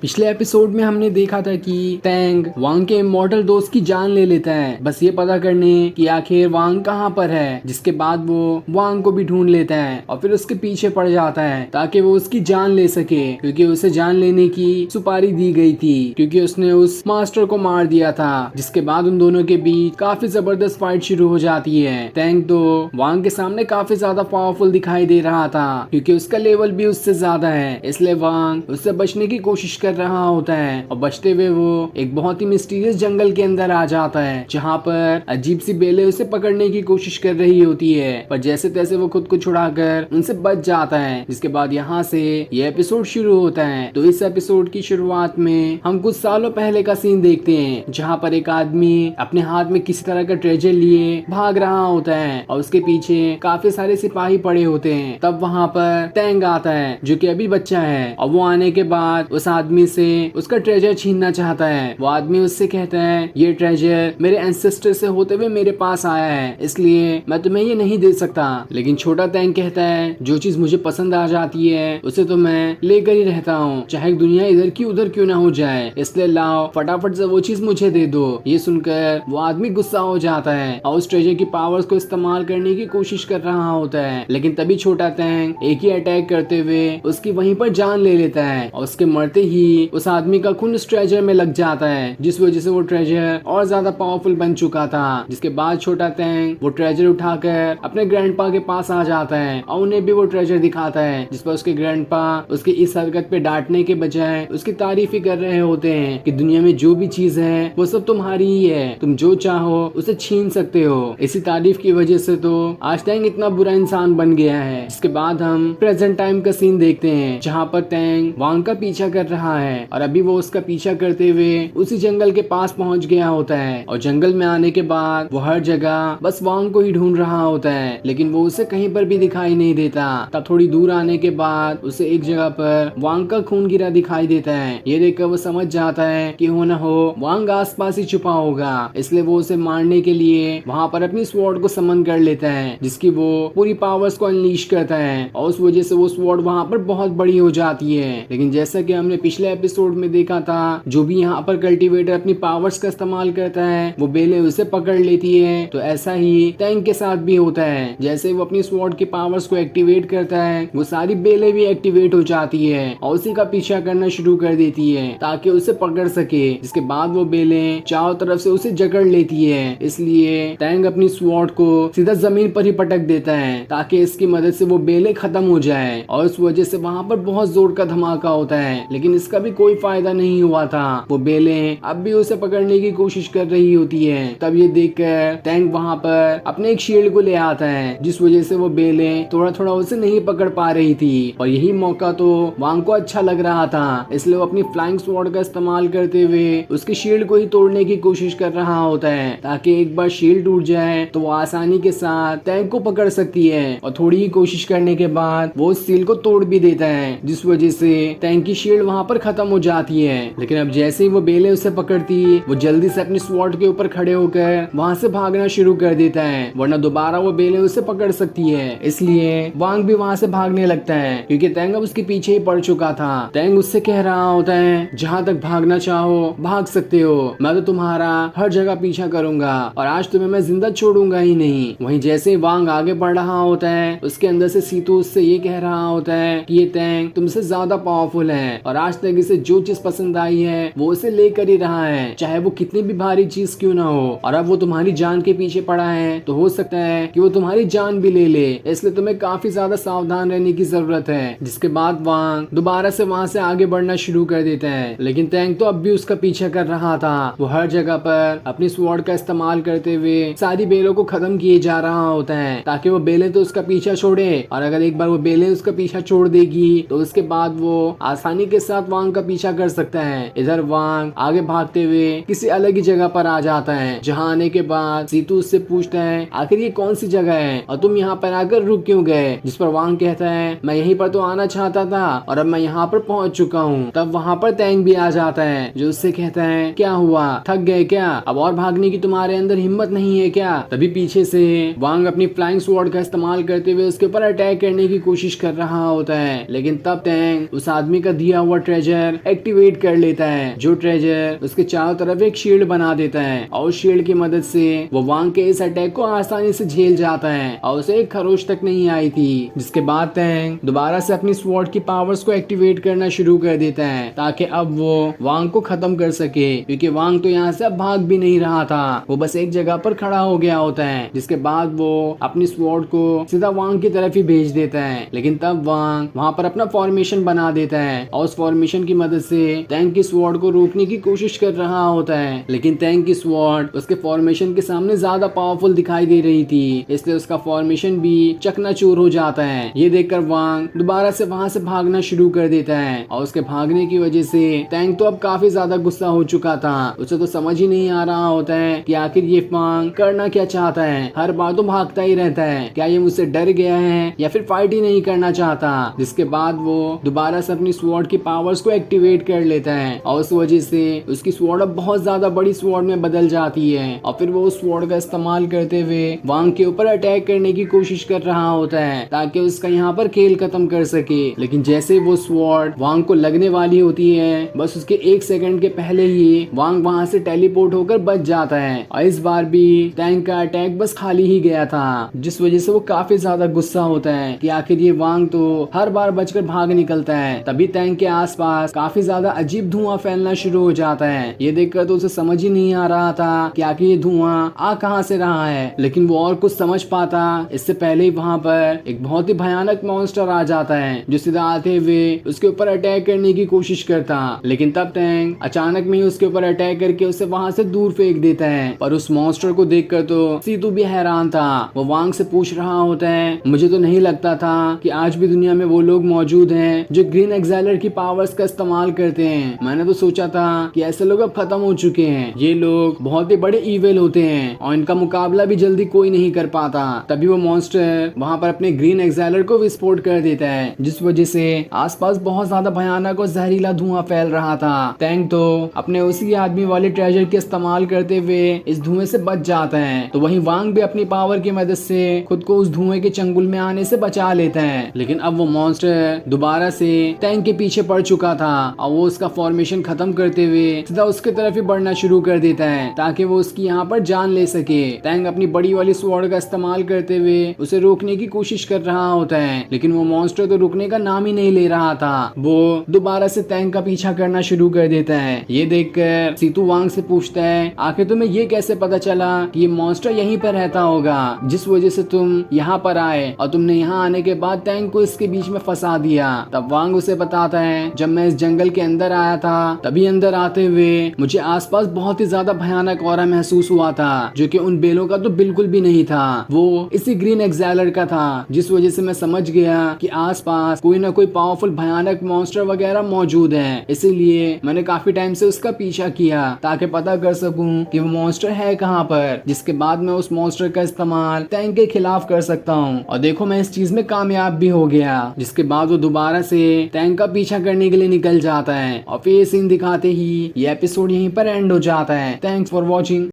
पिछले एपिसोड में हमने देखा था कि टैंग वांग के इमॉर्टल दोस्त की जान ले लेता है बस ये पता करने कि आखिर वांग कहाँ पर है। जिसके बाद वो वांग को भी ढूंढ लेता है और फिर उसके पीछे पड़ जाता है ताकि वो उसकी जान ले सके, क्योंकि उसे जान लेने की सुपारी दी गई थी क्योंकि उसने उस मास्टर को मार दिया था। जिसके बाद उन दोनों के बीच काफी जबरदस्त फाइट शुरू हो जाती है। टैंग तो वांग के सामने काफी ज्यादा पावरफुल दिखाई दे रहा था क्योंकि उसका लेवल भी उससे ज्यादा है, इसलिए वांग उससे बचने की कोशिश कर रहा होता है और बचते हुए वो एक बहुत ही मिस्टीरियस जंगल के अंदर आ जाता है जहाँ पर अजीब सी बेलें उसे पकड़ने की कोशिश कर रही होती है, पर जैसे तैसे वो खुद को छुड़ाकर उनसे बच जाता है। जिसके बाद यहाँ से ये एपिसोड शुरू होता है। तो इस एपिसोड की शुरुआत में हम कुछ सालों पहले का सीन देखते हैं जहाँ पर एक आदमी अपने हाथ में किसी तरह का ट्रेजर लिए भाग रहा होता है और उसके पीछे काफी सारे सिपाही पड़े होते हैं। तब वहाँ पर टैंग आता है जो कि अभी बच्चा है और वो आने के बाद उस आदमी से उसका ट्रेजर छीनना चाहता है। वो आदमी उससे कहता है ये ट्रेजर मेरे एंसेस्टर से होते हुए मेरे पास आया है, इसलिए मैं तुम्हें ये नहीं दे सकता। लेकिन छोटा टैंग कहता है जो चीज मुझे पसंद आ जाती है उसे तो मैं लेकर ही रहता हूँ, चाहे दुनिया इधर की उधर क्यों ना हो जाए, इसलिए लाओ फटाफट से वो चीज मुझे दे दो। ये सुनकर वो आदमी गुस्सा हो जाता है और उस ट्रेजर की पावर्स को इस्तेमाल करने की कोशिश कर रहा होता है। लेकिन तभी छोटा टैंग एक ही अटैक करते हुए उसकी वहीं पर जान ले लेता है और उसके मरते ही उस आदमी का खून उस ट्रेजर में लग जाता है, जिस वजह से वो ट्रेजर और ज्यादा पावरफुल बन चुका था। जिसके बाद छोटा टैंग वो ट्रेजर उठाकर अपने ग्रैंडपा के पास आ जाता है और उन्हें भी वो ट्रेजर दिखाता है, जिस पर उसके ग्रैंडपा उसकी इस हरकत पे डांटने के बजाय उसकी तारीफ ही कर रहे होते हैं कि दुनिया में जो भी चीज है वो सब तुम्हारी ही है, तुम जो चाहो उसे छीन सकते हो। इसी तारीफ की वजह से तो आज टैंग इतना बुरा इंसान बन गया है। इसके बाद हम प्रेजेंट टाइम का सीन देखते हैं जहाँ पर टैंग वांग का पीछा कर रहा है और अभी वो उसका पीछा करते हुए उसी जंगल के पास पहुंच गया होता है और जंगल में आने के बाद वो हर जगह बस वांग को ही ढूंढ रहा होता है, लेकिन वो उसे कहीं पर भी दिखाई नहीं देता। तब थोड़ी दूर आने के बाद उसे एक जगह पर वांग का खून गिरा दिखाई देता है। ये देखकर वो समझ जाता है कि हो न हो वांग आसपास ही छुपा होगा, इसलिए वो उसे मारने के लिए वहाँ पर अपनी स्वॉर्ड को समन कर लेता है, जिसकी वो पूरी पावर्स को अनलीश करता है और उस वजह से वो स्वॉर्ड वहाँ पर बहुत बड़ी हो जाती है। लेकिन जैसा कि हमने पिछले एपिसोड में देखा था, जो भी यहाँ पर कल्टीवेटर अपनी पावर्स का इस्तेमाल करता है वो बेलें उसे पकड़ लेती है। तो ऐसा ही टैंग के साथ भी होता है, जैसे वो अपनी स्वॉर्ड की पावर्स को एक्टिवेट करता है वो सारी बेलें भी एक्टिवेट हो जाती है और उसी का पीछा करना शुरू कर देती है ताकि उसे पकड़ सके। जिसके बाद वो बेलें चारों तरफ से उसे जकड़ लेती है, इसलिए टैंग अपनी स्वॉर्ड को सीधा जमीन पर ही पटक देता है ताकि इसकी मदद से वो बेलें खत्म हो जाए और उस वजह से वहाँ पर बहुत जोर का धमाका होता है। लेकिन इसका भी कोई फायदा नहीं हुआ था, वो बेलें अब भी उसे पकड़ने की कोशिश कर रही होती है। तब ये देखकर टैंक वहाँ पर अपने एक शील्ड को ले आता है, जिस वजह से वो बेलें थोड़ा थोड़ा उसे नहीं पकड़ पा रही थी और यही मौका तो वांग को अच्छा लग रहा था, इसलिए वो अपनी फ्लाइंग स्वॉर्ड का इस्तेमाल करते हुए उसकी शील्ड को ही तोड़ने की कोशिश कर रहा होता है ताकि एक बार शील्ड टूट जाए तो वो आसानी के साथ टैंक को पकड़ सकती है। और थोड़ी ही कोशिश करने के बाद वो उस सील को तोड़ भी देता है, जिस वजह से टैंक की शील्ड वहाँ पर खत्म हो जाती है। लेकिन अब जैसे ही वो बेलें उसे पकड़ती वो जल्दी से अपनी स्वॉर्ड के ऊपर खड़े होकर वहाँ से भागना शुरू कर देता है, वरना दोबारा वो बेलें उसे पकड़ सकती है। इसलिए वांग भी वहाँ से भागने लगता है क्योंकि टैंग अब उसके पीछे ही पड़ चुका था। टैंग उससे कह रहा होता है जहाँ तक भागना चाहो भाग सकते हो, मैं तो तुम्हारा हर जगह पीछा करूंगा और आज तुम्हें मैं जिंदा छोड़ूंगा ही नहीं। वहीं जैसे ही वांग आगे बढ़ रहा होता है उसके अंदर से सीतू उससे ये कह रहा होता है कि ये टैंग तुमसे ज्यादा पावरफुल है और आज तक इसे जो चीज पसंद आई है वो उसे लेकर ही रहा है, चाहे वो कितनी भी भारी चीज क्यों ना हो। और अब वो तुम्हारी जान के पीछे पड़ा है तो हो सकता है कि वो तुम्हारी जान भी ले ले, इसलिए तुम्हें काफी ज्यादा सावधान रहने की जरूरत है। जिसके बाद वांग दोबारा से वहाँ से आगे बढ़ना शुरू कर देता है, लेकिन टैंग तो अब भी उसका पीछा कर रहा था। वो हर जगह पर अपनी स्वॉर्ड का इस्तेमाल करते हुए सारी बेलों को खत्म किए जा रहा होता है ताकि वो बेलें तो उसका पीछा छोड़े, और अगर एक बार वो बेलें उसका पीछा छोड़ देगी तो उसके बाद वो आसानी के साथ वांग का पीछा कर सकता है। इधर वांग आगे भागते हुए किसी अलग ही जगह पर आ जाता है, जहाँ आने के बाद सीतू उससे पूछता है आखिर ये कौन सी जगह है और तुम यहाँ पर आकर रुक क्यों गए। जिस पर वांग कहता है मैं यहीं पर तो आना चाहता था और अब मैं यहाँ पर पहुँच चुका हूँ। तब वहाँ पर टैंग भी आ जाता है जो उससे कहता है क्या हुआ, थक गए क्या, अब और भागने की तुम्हारे अंदर हिम्मत नहीं है क्या। तभी पीछे से वांग अपनी फ्लाइंग स्वॉर्ड का इस्तेमाल करते हुए उसके ऊपर अटैक करने की कोशिश कर रहा होता है, लेकिन तब टैंग उस आदमी का दिया हुआ ट्रेजर ट्रेजर एक्टिवेट कर लेता है, जो ट्रेजर उसके चारों तरफ एक शील्ड बना देता है और उस शील्ड की मदद से वो वांग के इस अटैक को आसानी से झेल जाता है और उसे एक खरोच तक नहीं आई थी। जिसके बाद टैंग दोबारा से अपनी स्वॉर्ड की पावर्स को एक्टिवेट करना शुरू कर देता है ताकि अब वो वांग को खत्म कर सके, क्योंकि वांग तो यहाँ से अब भाग भी नहीं रहा था, वो बस एक जगह पर खड़ा हो गया होता है। जिसके बाद वो अपनी स्वॉर्ड को सीधा वांग की तरफ ही भेज देता है, लेकिन तब वांग वहाँ पर अपना फॉर्मेशन बना देता है और उस फॉर्मेशन की मदद से टैंग की स्वॉर्ड को रोकने की कोशिश कर रहा होता है, लेकिन टैंग की स्वॉर्ड उसके फॉर्मेशन के सामने ज्यादा पावरफुल दिखाई दे रही थी, इसलिए उसका फॉर्मेशन भी चकनाचूर हो जाता है। ये देखकर वांग दोबारा से वहाँ से भागना शुरू कर देता है और उसके भागने की वजह से टैंग तो अब काफी ज्यादा गुस्सा हो चुका था, उसे तो समझ ही नहीं आ रहा होता है कि आखिर ये वांग करना क्या चाहता है, हर बार तो भागता ही रहता है, क्या ये मुझसे डर गया है या फिर फाइट ही नहीं करना चाहता। जिसके बाद वो दोबारा से अपनी स्वॉर्ड की पावर्स को एक्टिवेट कर लेता है और उस वजह से उसकी स्वॉर्ड अब बहुत ज्यादा बड़ी स्वॉर्ड में बदल जाती है और फिर वो उस स्वॉर्ड का इस्तेमाल करते हुए वांग के ऊपर अटैक करने की कोशिश कर रहा होता है ताकि उसका यहाँ पर खेल खत्म कर सके। लेकिन जैसे वो स्वॉर्ड वांग को लगने वाली होती है, बस उसके एक सेकंड के पहले ही वांग वहाँ से टेलीपोर्ट होकर बच जाता है और इस बार भी टैंक का अटैक बस खाली ही गया था, जिस वजह से वो काफी ज्यादा गुस्सा होता है कि आखिर ये वांग तो हर बार बचकर भाग निकलता है। तभी टैंक के आसपास काफी ज्यादा अजीब धुआं फैलना शुरू हो जाता है। ये देखकर तो उसे समझ ही नहीं आ रहा था कि आखिर ये धुआं आ कहां से रहा है, लेकिन वो और कुछ समझ पाता इससे पहले ही वहां पर एक बहुत ही भयानक मॉन्स्टर आ जाता है जो सीधा आते हुए उसके ऊपर अटैक करने की कोशिश करता, लेकिन तब टैंक अचानक में ही उसके ऊपर अटैक करके उसे वहां से दूर फेंक देता है। पर उस मॉन्स्टर को देखकर तो सीतू भी हैरान था, वो वांग से पूछ रहा होता है, मुझे तो नहीं लगता था कि आज भी दुनिया में वो लोग मौजूद हैं जो ग्रीन एक्साइलर की पावर्स का इस्तेमाल करते हैं, मैंने तो सोचा था कि ऐसे लोग अब खत्म हो चुके हैं, ये लोग बहुत ही बड़े इविल होते हैं और इनका मुकाबला भी जल्दी कोई नहीं कर पाता। तभी वो मॉन्स्टर वहाँ पर अपने ग्रीन एक्साइलर को विस्फोट कर देता है, जिस वजह से आसपास बहुत ज्यादा भयानक और जहरीला धुआं फैल रहा था। टैंक तो अपने उसी आदमी वाले ट्रेजर के इस्तेमाल करते हुए इस धुएं से बच जाता है, तो वहीं वांग भी अपनी पावर की मदद से खुद को उस धुएं के चंगुल में आने से बचा लेता है। लेकिन अब वो मॉन्स्टर दोबारा से टैंक के पीछे पड़ चुका था और वो उसका फॉर्मेशन खत्म करते हुए सीधा उसके तरफ ही बढ़ना शुरू कर देता है ताकि वो उसकी यहाँ पर जान ले सके। टैंक अपनी बड़ी वाली स्वॉर्ड का इस्तेमाल करते हुए उसे रोकने की कोशिश कर रहा होता है, लेकिन वो मॉन्स्टर तो रुकने का नाम ही नहीं ले रहा था, वो दोबारा से टैंक का पीछा करना शुरू कर देता है। ये देखकर सीतू वांग से पूछता है, आखिर तुम्हें ये कैसे पता चला कि ये मॉन्स्टर यहीं पर रहता होगा जिस वजह से तुम यहाँ पर आए और तुमने यहाँ आने के बाद टैंक को इसके बीच में फंसा दिया। तब वांग उसे बताता है, जब मैं इस जंगल के अंदर आया था तभी अंदर आते हुए मुझे आसपास बहुत ही ज्यादा भयानक ऑरा महसूस हुआ था जो कि उन बेलों का तो बिल्कुल भी नहीं था, वो इसी ग्रीन एक्साइलर का था, जिस वजह से मैं समझ गया कि आसपास कोई ना कोई पावरफुल भयानक मॉन्स्टर वगैरह मौजूद है। इसीलिए मैंने काफी टाइम से उसका पीछा किया ताकि पता कर सकूं कि वो मॉन्स्टर है कहाँ पर, जिसके बाद मैं उस मॉन्स्टर का इस्तेमाल टैंक के खिलाफ कर सकता हूँ। और देखो मैं इस चीज में कामयाब भी हो गया। जिसके बाद वो दोबारा से टैंक का पीछा करने के लिए निकल जाता है और फिर ये सीन दिखाते ही ये एपिसोड यहीं पर एंड हो जाता है। Thanks for watching.